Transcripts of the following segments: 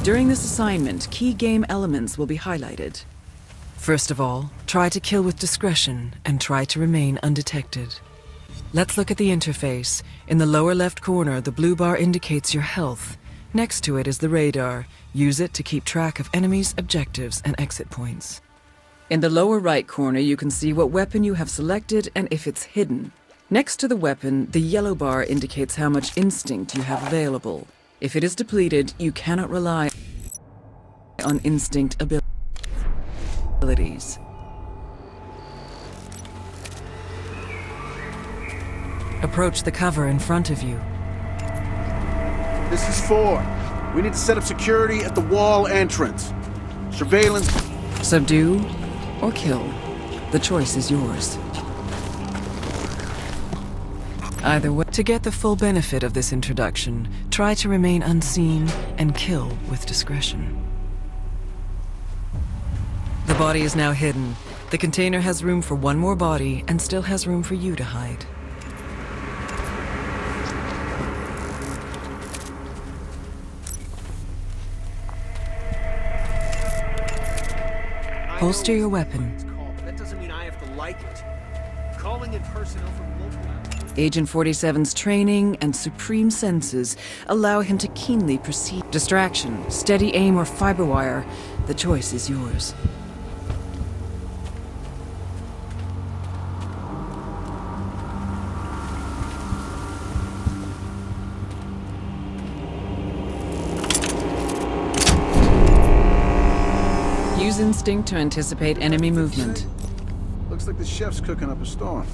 During this assignment, key game elements will be highlighted. First of all, try to kill with discretion and try to remain undetected. Let's look at the interface. In the lower left corner, the blue bar indicates your health. Next to it is the radar. Use it to keep track of enemies, objectives, and exit points. In the lower right corner, you can see what weapon you have selected and if it's hidden. Next to the weapon, the yellow bar indicates how much instinct you have available. If it is depleted, you cannot rely on instinct abilities. Approach the cover in front of you. This is 4. We need to set up security at the wall entrance. Surveillance. Subdue or kill. The choice is yours. Either way, to get the full benefit of this introduction, try to remain unseen and kill with discretion. The body is now hidden. The container has room for one more body and still has room for you to hide. Holster your weapon. That doesn't mean I have to like it. Calling in personnel from local... Agent 47's training and supreme senses allow him to keenly perceive distraction, steady aim, or fiber wire. The choice is yours. Use instinct to anticipate enemy movement. Looks like the chef's cooking up a storm.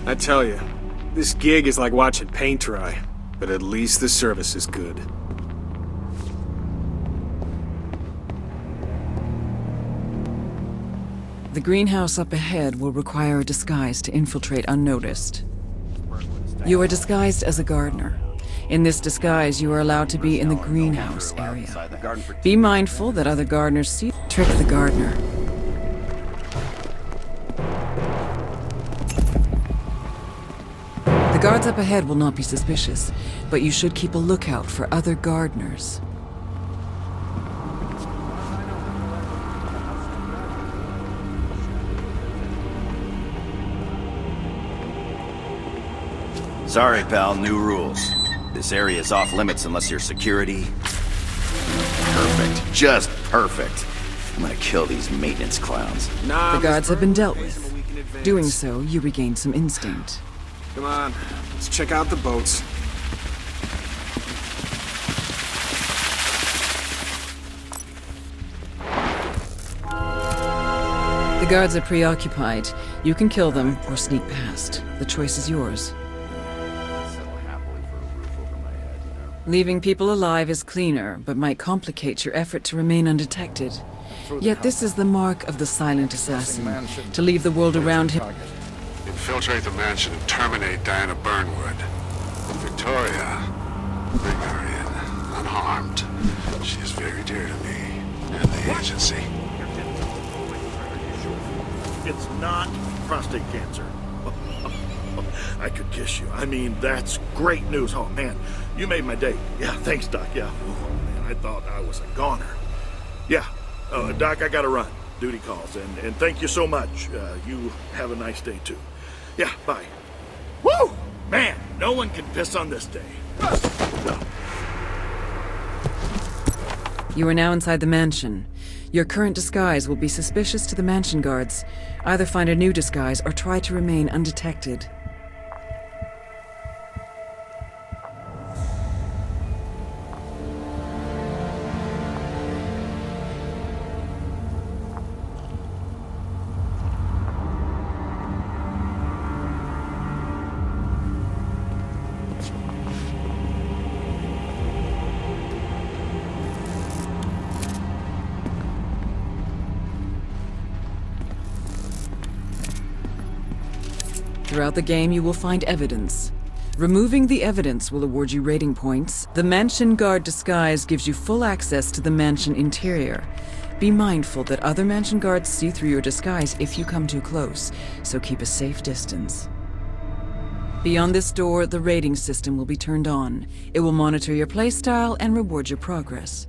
I tell you, this gig is like watching paint dry, but at least the service is good. The greenhouse up ahead will require a disguise to infiltrate unnoticed. You are disguised as a gardener. In this disguise, you are allowed to be in the greenhouse area. Be mindful that other gardeners see. Trick the gardener. The guards up ahead will not be suspicious, but you should keep a lookout for other gardeners. Sorry, pal, new rules. This area is off limits unless you're security. Perfect. Just perfect. I'm gonna kill these maintenance clowns. The guards have been dealt with. Doing so, you regain some instinct. Come on, let's check out the boats. The guards are preoccupied. You can kill them or sneak past. The choice is yours. Leaving people alive is cleaner, but might complicate your effort to remain undetected. Yet this is the mark of the silent assassin, to leave the world around him. Infiltrate the mansion and terminate Diana Burnwood. Victoria, bring her in, unharmed. She is very dear to me and the agency. It's not prostate cancer. I could kiss you. I mean, that's great news. Oh, man, you made my day. Yeah, thanks, Doc. Yeah. Oh, man, I thought I was a goner. Yeah. Doc, I gotta run. Duty calls. And thank you so much. You have a nice day, too. Yeah, bye. Woo! Man, no one can piss on this day. You are now inside the mansion. Your current disguise will be suspicious to the mansion guards. Either find a new disguise or try to remain undetected. Throughout the game, you will find evidence. Removing the evidence will award you rating points. The mansion guard disguise gives you full access to the mansion interior. Be mindful that other mansion guards see through your disguise if you come too close, so keep a safe distance. Beyond this door, the rating system will be turned on. It will monitor your playstyle and reward your progress.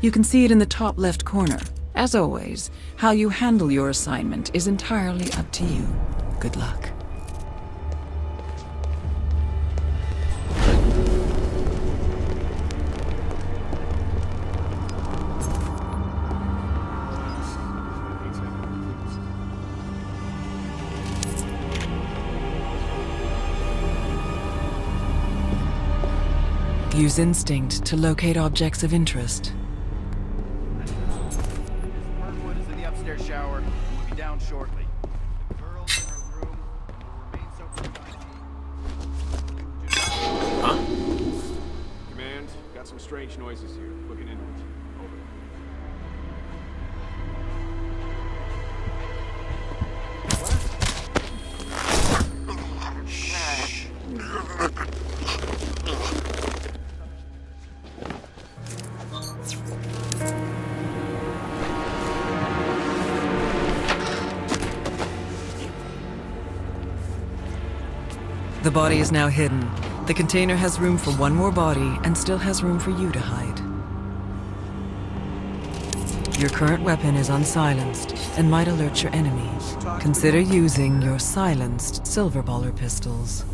You can see it in the top left corner. As always, how you handle your assignment is entirely up to you. Good luck. Use instinct to locate objects of interest. Birdwood is in the upstairs shower. We'll be down shortly. The girl's in her room and will remain so for the time being. Command, got some strange noises here. Looking into it. Over. The body is now hidden. The container has room for one more body and still has room for you to hide. Your current weapon is unsilenced and might alert your enemies. Consider using your silenced silver baller pistols.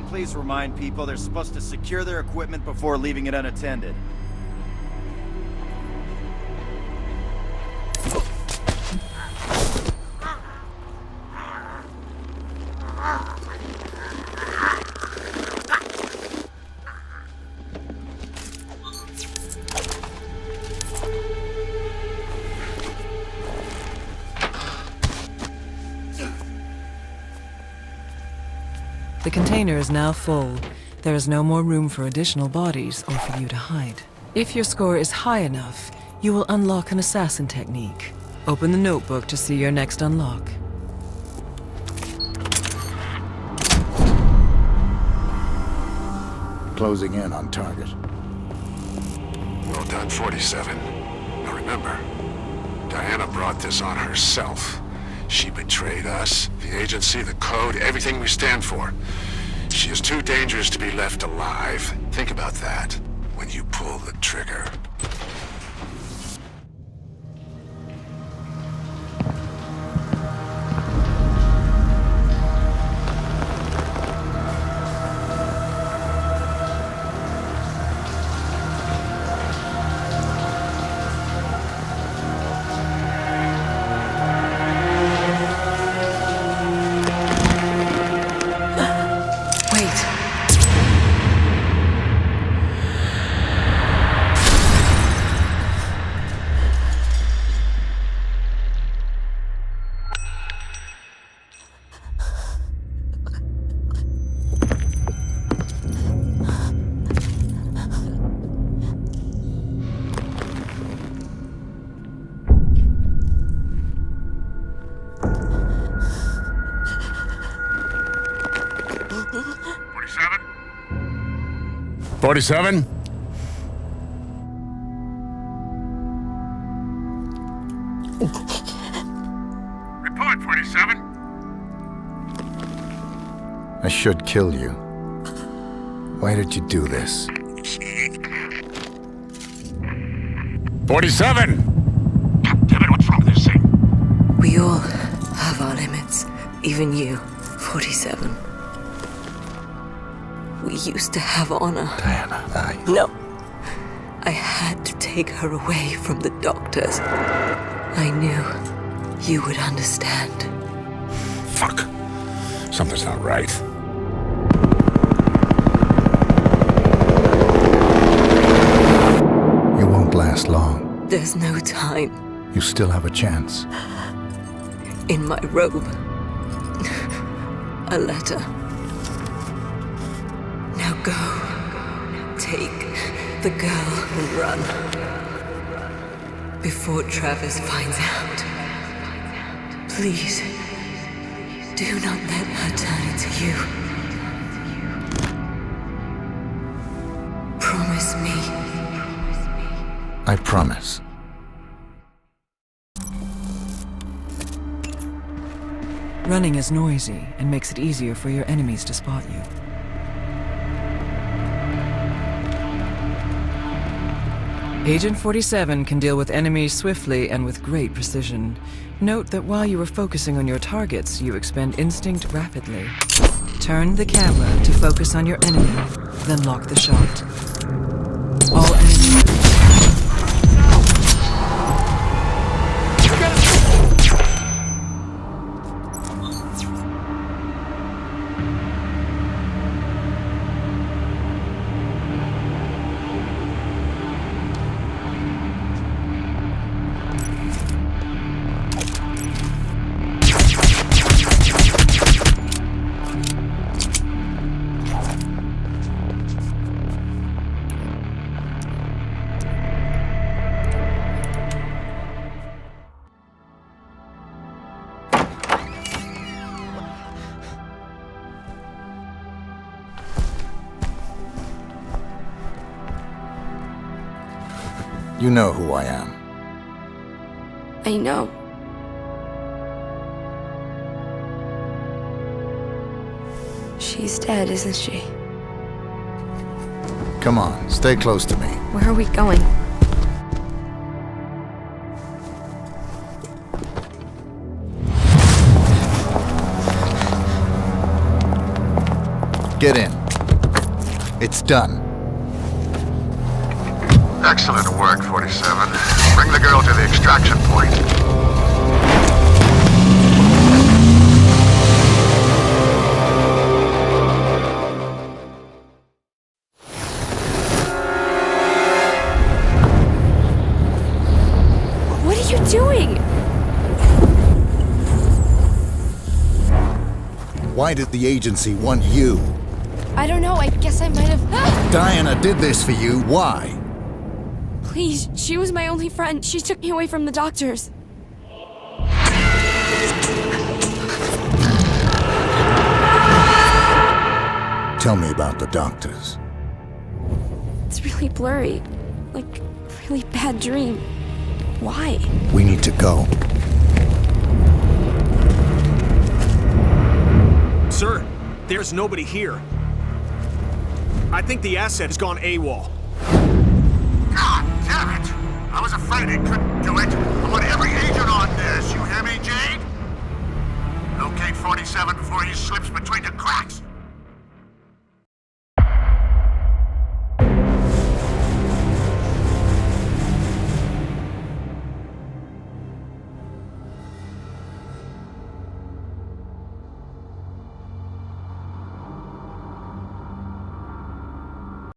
Please remind people they're supposed to secure their equipment before leaving it unattended. The container is now full. There is no more room for additional bodies or for you to hide. If your score is high enough, you will unlock an assassin technique. Open the notebook to see your next unlock. Closing in on target. Well done, 47. Now remember, Diana brought this on herself. She betrayed us, the agency, the code, everything we stand for. She is too dangerous to be left alive. Think about that when you pull the trigger. '47? Report, 47. I should kill you. Why did you do this? 47! Damn it, what's wrong with this thing? We all have our limits, even you, 47. We used to have honor. Diana, No. I had to take her away from the doctors. I knew you would understand. Fuck. Something's not right. You won't last long. There's no time. You still have a chance. In my robe. A letter. Now go. Take the girl and run. Before Travis finds out. Please, do not let her turn into you. Promise me. I promise. Running is noisy and makes it easier for your enemies to spot you. Agent 47 can deal with enemies swiftly and with great precision. Note that while you are focusing on your targets, you expend instinct rapidly. Turn the camera to focus on your enemy, then lock the shot. All enemies... You know who I am. I know. She's dead, isn't she? Come on, stay close to me. Where are we going? Get in. It's done. Excellent work, 47. Bring the girl to the extraction point. What are you doing? Why did the agency want you? I don't know, I guess I might have... Diana did this for you. Why? Please, she was my only friend. She took me away from the doctors. Tell me about the doctors. It's really blurry. Like, a really bad dream. Why? We need to go. Sir, there's nobody here. I think the asset has gone AWOL. God damn it! I was afraid it couldn't do it. I want every agent on this. You hear me, Jade? Locate 47 before he slips between